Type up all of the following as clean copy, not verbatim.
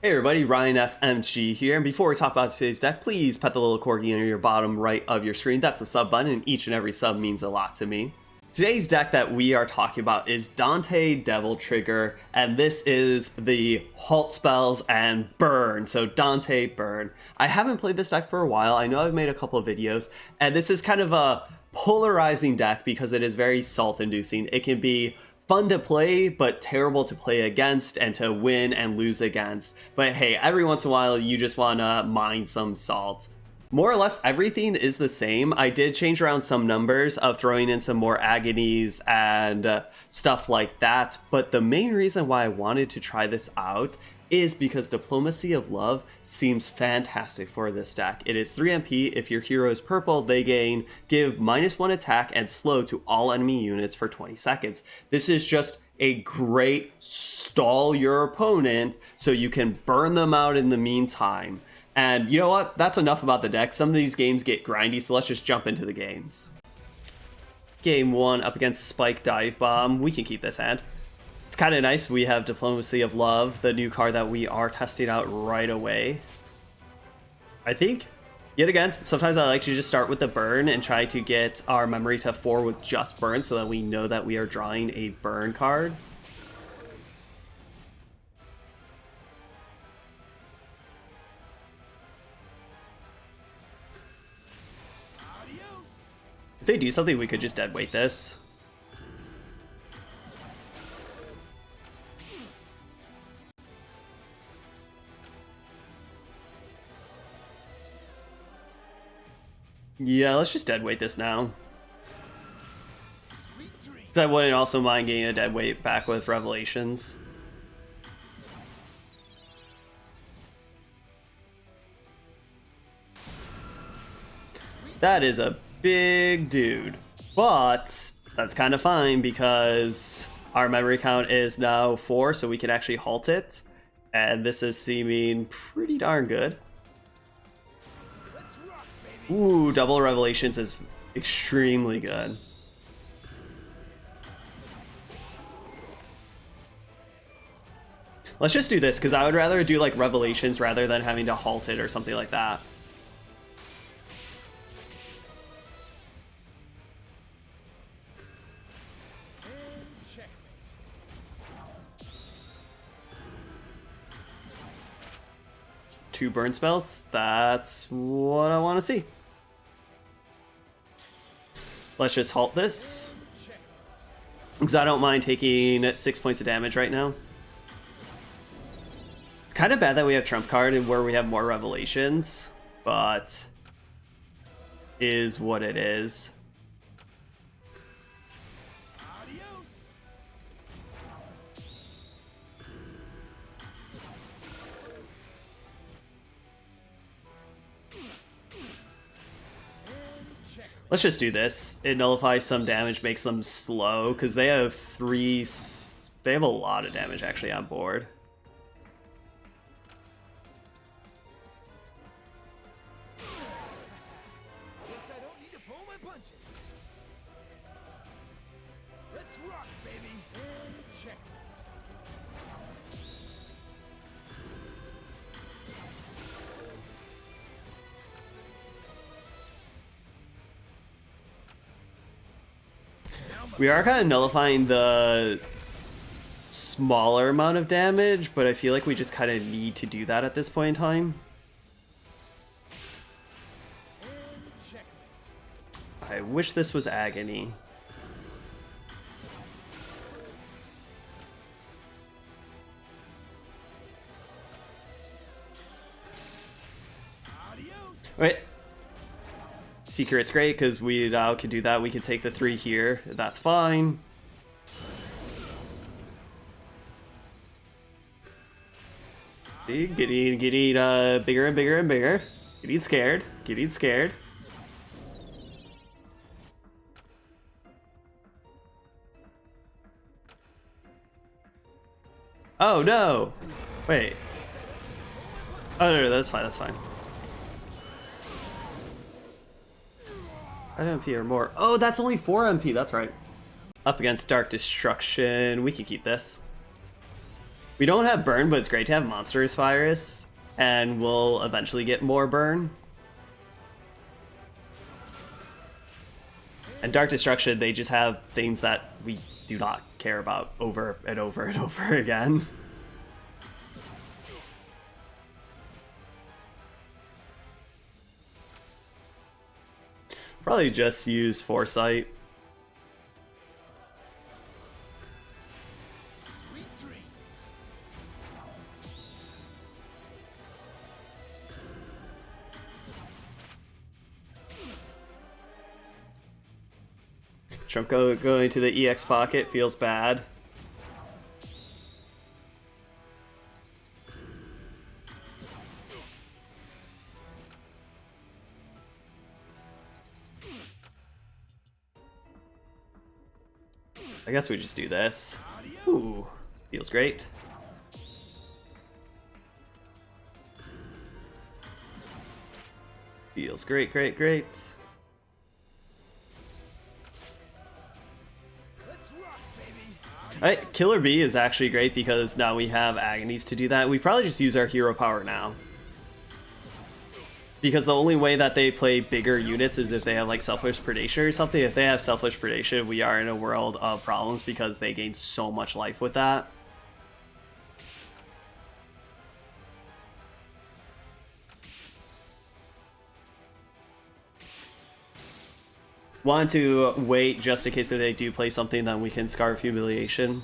Hey everybody, Ryan FMG here, and before we talk about today's deck, please pet the little corgi under your bottom right of your screen. That's the sub button, and each and every sub means a lot to me. Today's deck that we are talking about is Dante Devil Trigger, and this is the halt spells and burn, so Dante burn. I haven't played this deck for a while. I know I've made a couple of videos, and this is kind of a polarizing deck because it is very salt-inducing. It can be fun to play, but terrible to play against and to win and lose against. But hey, every once in a while, you just want to mine some salt. More or less everything is the same. I did change around some numbers of throwing in some more agonies and stuff like that. But the main reason why I wanted to try this out is because Diplomacy of Love seems fantastic for this deck. It is 3 MP. If your hero is purple, they give -1 attack and slow to all enemy units for 20 seconds. This is just a great stall your opponent so you can burn them out in the meantime. And you know what? That's enough about the deck. Some of these games get grindy, so let's just jump into the games. Game 1 up against Spike Dive Bomb. We can keep this hand. It's kind of nice. We have Diplomacy of Love, the new card that we are testing out right away. I think, yet again, sometimes I like to just start with the burn and try to get our memory to 4 with just burn so that we know that we are drawing a burn card. If they do something, we could just deadweight this. Yeah, let's just deadweight this now. Because I wouldn't also mind getting a deadweight back with Revelations. That is a big dude. But that's kind of fine because our memory count is now 4, so we can actually halt it. And this is seeming pretty darn good. Ooh, double Revelations is extremely good. Let's just do this, because I would rather do like Revelations rather than having to halt it or something like that. Two burn spells, that's what I want to see. Let's just halt this, because I don't mind taking 6 points of damage right now. It's kind of bad that we have Trump card and where we have more Revelations, but is what it is. Let's just do this. It nullifies some damage, makes them slow, because they have they have a lot of damage actually on board. Guess I don't need to pull my punches. Let's rock, baby. And check. We are kind of nullifying the smaller amount of damage, but I feel like we just kind of need to do that at this point in time. I wish this was Agony. Wait. Secret's great because we now can do that. We can take the 3 here. That's fine. Getting bigger and bigger and bigger. Getting scared. Getting scared. Oh no! Wait. Oh no, that's fine. That's fine. 5 MP or more. Oh, that's only 4 MP. That's right. Up against Dark Destruction. We can keep this. We don't have burn, but it's great to have Monstrous Virus, and we'll eventually get more burn. And Dark Destruction, they just have things that we do not care about over and over and over again. Probably just use Foresight. Sweet dreams. Trump going to the EX pocket feels bad. I guess we just do this. Ooh, feels great. Feels great, great, great. Let's rock, baby. Alright, Killer Bee is actually great because now we have Agonies to do that. We probably just use our hero power now. Because the only way that they play bigger units is if they have like Selfish Predation or something. If they have Selfish Predation, we are in a world of problems because they gain so much life with that. Want to wait just in case if they do play something, then we can Scarf Humiliation.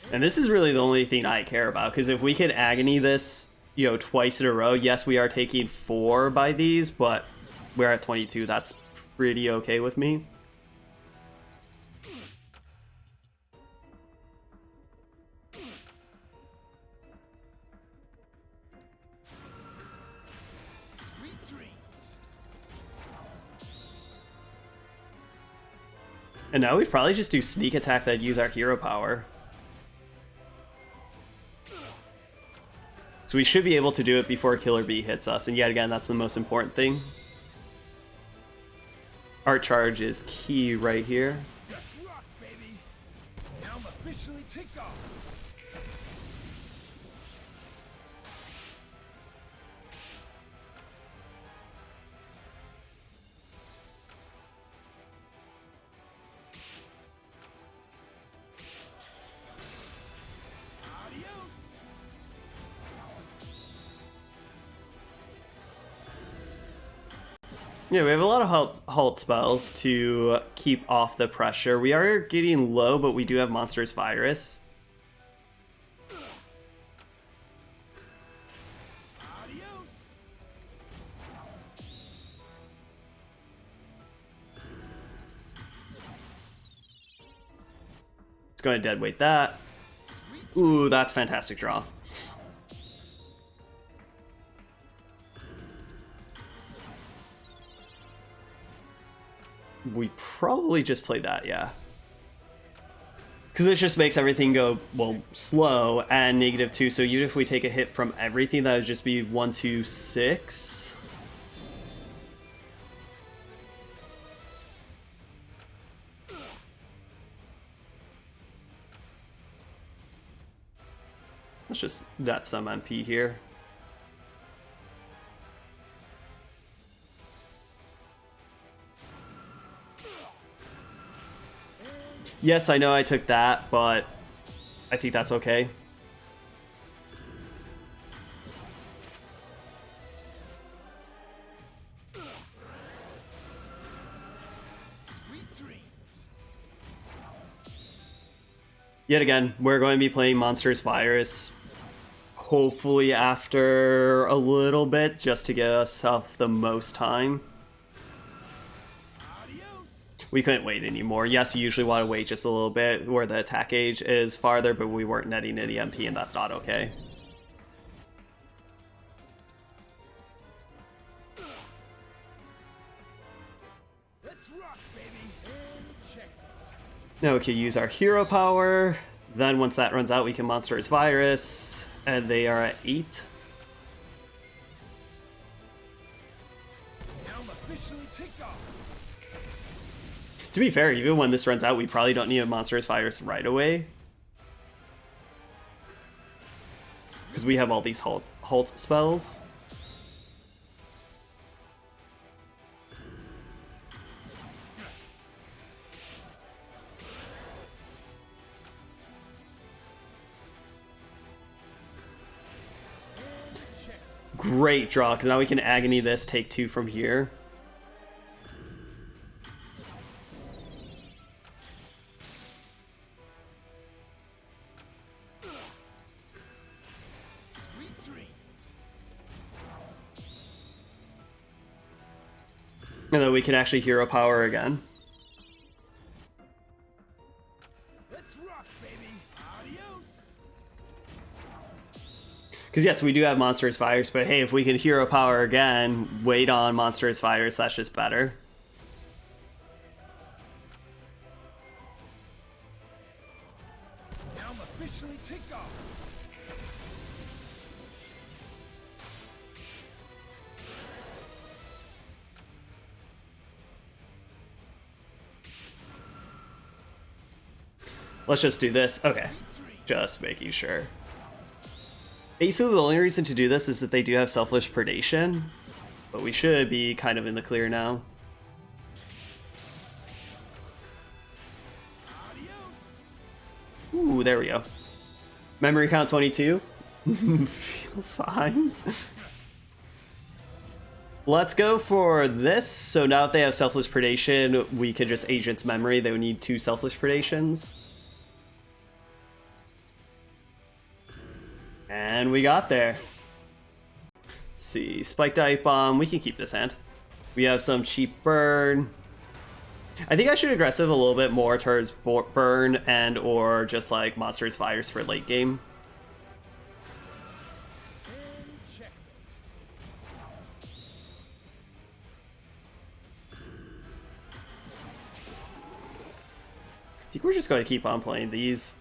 And this is really the only thing I care about, because if we can Agony this, you know, twice in a row, yes, we are taking 4 by these, but we're at 22. That's pretty okay with me. Sweet dreams. And now we probably just do Sneak Attack that use our hero power. So we should be able to do it before Killer Bee hits us, and yet again, that's the most important thing. Art Charge is key right here. Let's rock, baby. Now I'm officially ticked off. Adios. Yeah, we have a lot of halt spells to keep off the pressure. We are getting low, but we do have Monstrous Virus. Adios. Let's go ahead and deadweight that. Ooh, that's fantastic draw. We probably just play that, yeah. Because it just makes everything go, well, slow and -2. So even if we take a hit from everything, that would just be 1, 2, 6. Let's just net some MP here. Yes, I know I took that, but I think that's okay. Sweet dreams. Yet again, we're going to be playing Monstrous Virus, hopefully after a little bit, just to get ourselves the most time. We couldn't wait anymore. Yes, you usually want to wait just a little bit where the attack age is farther, but we weren't netting any MP, and that's not okay. Let's rock, baby. And check. Now we can use our hero power. Then once that runs out, we can Monstrous Virus, and they are at 8. officially ticked off. To be fair, even when this runs out, we probably don't need a monstrous virus right away. Because we have all these halt spells. Great draw, because now we can agony this, take 2 from here. Sweet dreams. And then we can actually hero power again. Let's rock, baby. Adios. Because yes, we do have monstrous virus, but hey, if we can hero power again, wait on monstrous virus, that's just better. Now I'm officially ticked off. Let's just do this. Okay, just making sure. Basically, the only reason to do this is that they do have selfish predation, but we should be kind of in the clear now. Ooh, there we go. Memory count 22. Feels fine. Let's go for this. So now if they have selfless predation, we can just agent's memory. They would need 2 selfless predations. And we got there. Let's see, Spike Dive Bomb, we can keep this hand. We have some cheap burn. I think I should aggressive a little bit more towards burn and or just like monstrous virus for late game. I think we're just going to keep on playing these.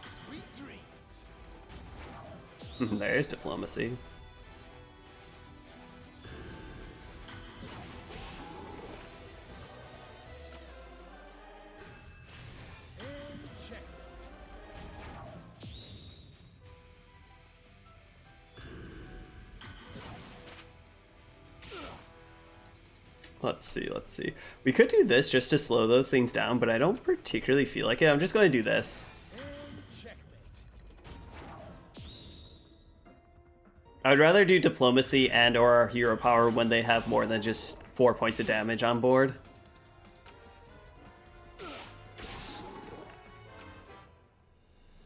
Sweet dreams. There's diplomacy. Let's see. We could do this just to slow those things down, but I don't particularly feel like it. I'm just going to do this. I'd rather do diplomacy and or our hero power when they have more than just 4 points of damage on board.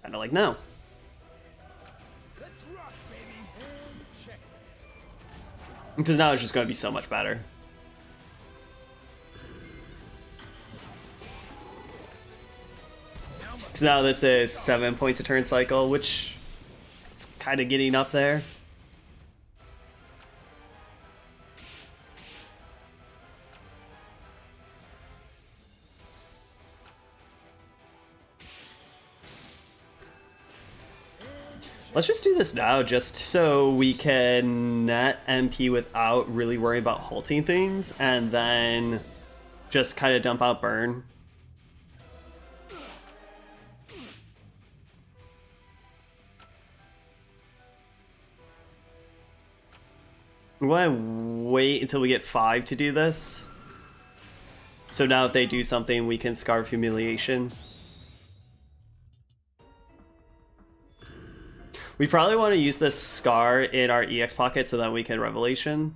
Kinda like now. Let's rock, baby. Checkmate. Because now it's just going to be so much better. Because now this is 7 points a turn cycle, which it's kind of getting up there. Let's just do this now, just so we can net MP without really worrying about halting things, and then just kind of dump out burn. I'm going to wait until we get 5 to do this. So now if they do something, we can Scarf Humiliation. We probably want to use this Scar in our EX pocket so that we can Revelation.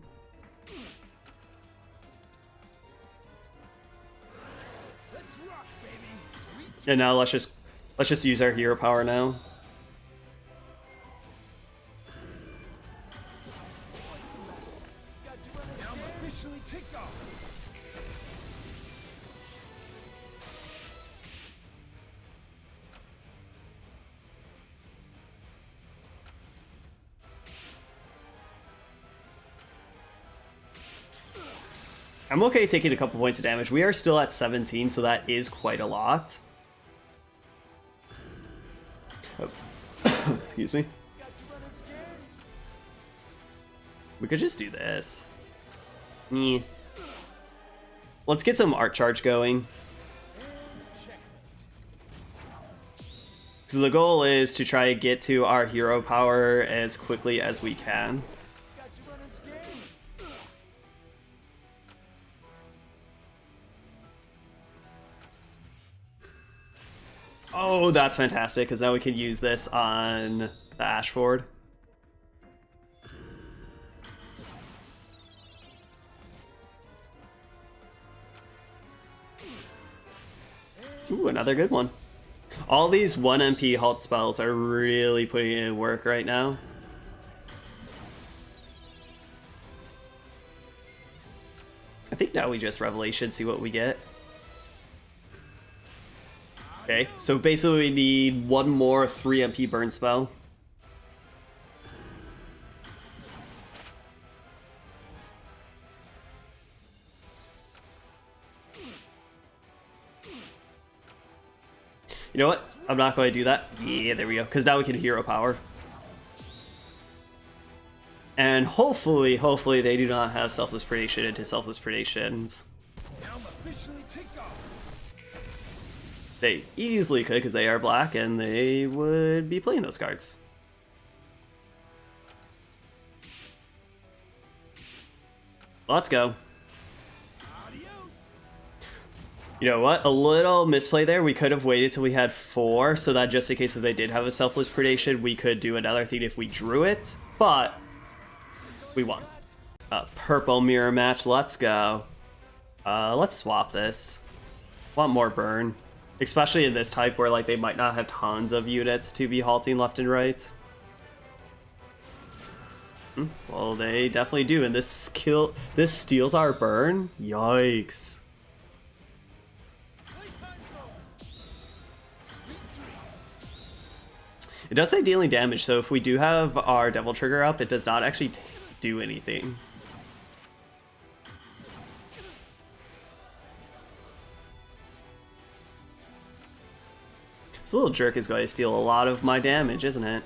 And now let's just use our hero power now. I'm okay taking a couple points of damage. We are still at 17, so that is quite a lot. Oh. Excuse me. We could just do this. Eh. Let's get some art charge going. So the goal is to try to get to our hero power as quickly as we can. Oh, that's fantastic, because now we can use this on the Ashford. Ooh, another good one. All these 1 MP halt spells are really putting in work right now. I think now we just Revelation, see what we get. Okay, so basically we need one more 3 MP burn spell. You know what? I'm not going to do that. Yeah, there we go. Because now we can hero power. And hopefully they do not have Selfless Predation into Selfless Predations. They easily could, because they are black, and they would be playing those cards. Let's go. You know what? A little misplay there. We could have waited till we had 4, so that just in case if they did have a Selfless Predation, we could do another thing if we drew it, but we won. Purple mirror match, let's go. Let's swap this. Want more burn. Especially in this type where like they might not have tons of units to be halting left and right. Well, they definitely do, and this steals our burn? Yikes. It does say dealing damage, so if we do have our Devil Trigger up, it does not actually do anything. This little jerk is going to steal a lot of my damage, isn't it?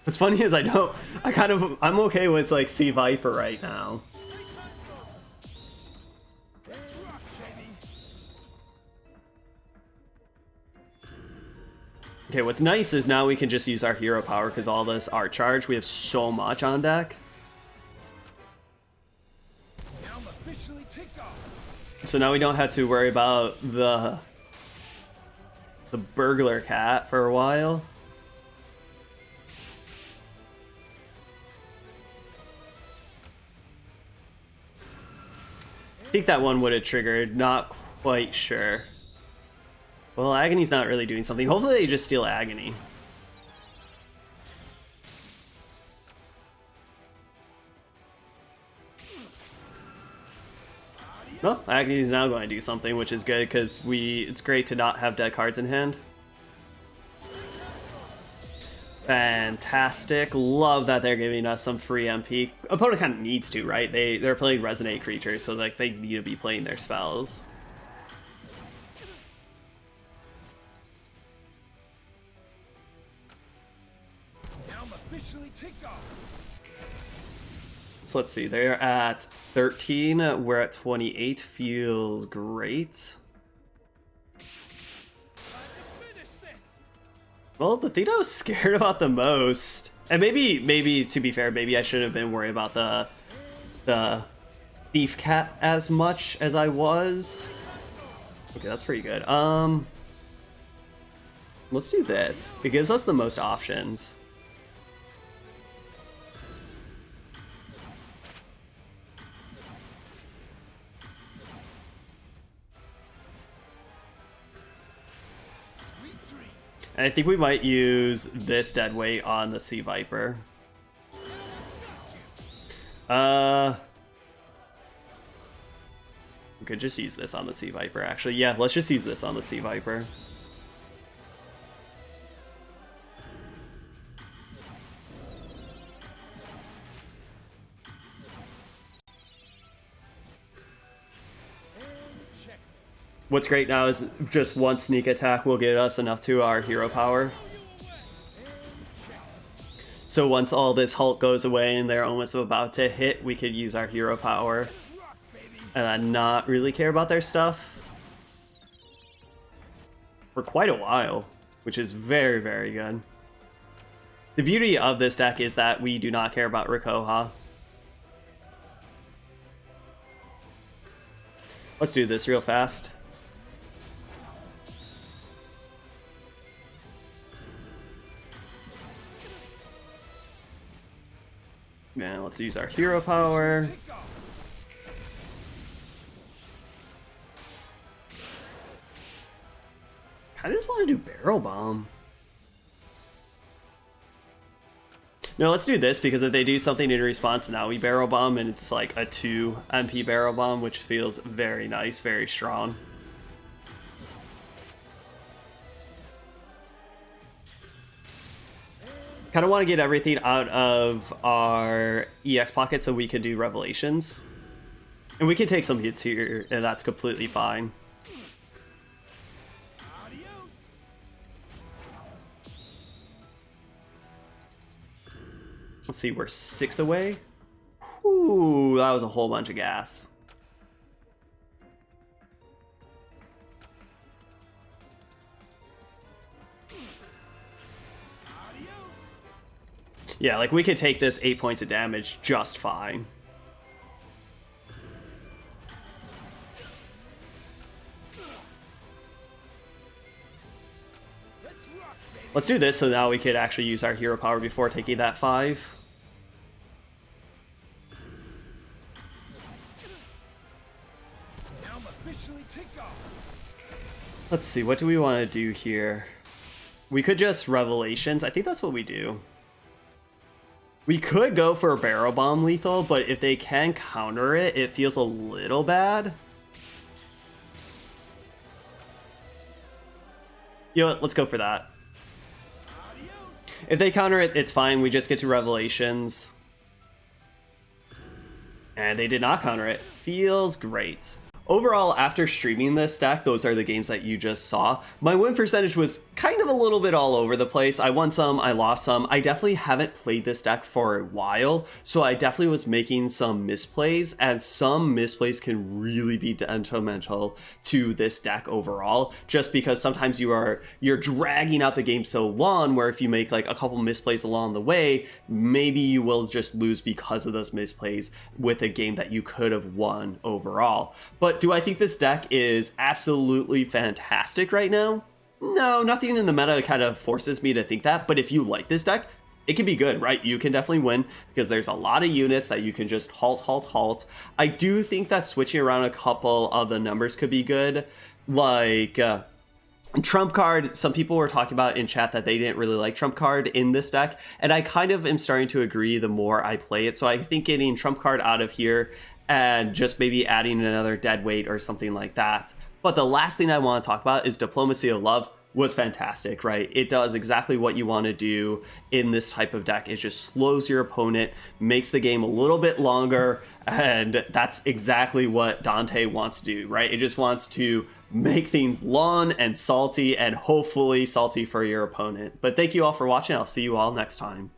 What's funny is I'm okay with like Sea Viper right now. Okay, what's nice is now we can just use our hero power because all this art charge, we have so much on deck. So now we don't have to worry about the burglar cat for a while. I think that one would have triggered, not quite sure. Well, Agony's not really doing something. Hopefully they just steal Agony. Well, Agony's now going to do something, which is good because it's great to not have dead cards in hand. Fantastic. Love that they're giving us some free MP. Opponent kind of needs to, right? They're playing Resonate creatures, so like they need to be playing their spells. So let's see, they're at 13, we're at 28, feels great. Well, the thing I was scared about the most, and maybe to be fair, maybe I shouldn't have been worried about the Thief Cat as much as I was. Okay, that's pretty good. Let's do this. It gives us the most options. And I think we might use this deadweight on the Sea Viper. We could just use this on the Sea Viper, actually. Yeah, let's just use this on the Sea Viper. What's great now is just one sneak attack will get us enough to our hero power. So once all this Hulk goes away and they're almost about to hit, we could use our hero power and not really care about their stuff for quite a while, which is very, very good. The beauty of this deck is that we do not care about Rikoha. Let's do this real fast. Yeah, let's use our hero power. I just want to do Barrel Bomb. No, let's do this, because if they do something in response, now we Barrel Bomb, and it's like a 2 MP Barrel Bomb, which feels very nice, very strong. Kind of want to get everything out of our EX pocket so we can do Revelations. And we can take some hits here, and that's completely fine. Let's see, we're 6 away. Ooh, that was a whole bunch of gas. Yeah, like we could take this 8 points of damage just fine. Let's do this so now we could actually use our hero power before taking that 5. Let's see, what do we want to do here? We could just Revelations. I think that's what we do. We could go for a Barrel Bomb lethal, but if they can counter it, it feels a little bad. You know what, let's go for that. If they counter it, it's fine. We just get to Revelations. And they did not counter it. Feels great. Overall, after streaming this deck, those are the games that you just saw. My win percentage was kind of a little bit all over the place. I won some, I lost some. I definitely haven't played this deck for a while, so I definitely was making some misplays, and some misplays can really be detrimental to this deck overall, just because sometimes you're dragging out the game so long, where if you make like a couple misplays along the way, maybe you will just lose because of those misplays with a game that you could have won overall. But do I think this deck is absolutely fantastic right now? No, nothing in the meta kind of forces me to think that, but if you like this deck, it can be good, right? You can definitely win because there's a lot of units that you can just halt. I do think that switching around a couple of the numbers could be good, like Trump card. Some people were talking about in chat that they didn't really like Trump card in this deck, and I kind of am starting to agree the more I play it. So I think getting Trump card out of here and just maybe adding another dead weight or something like that. But the last thing I want to talk about is Diplomacy of Love was fantastic, right? It does exactly what you want to do in this type of deck. It just slows your opponent, makes the game a little bit longer, and that's exactly what Dante wants to do, right? It just wants to make things long and salty, and hopefully salty for your opponent. But thank you all for watching. I'll see you all next time.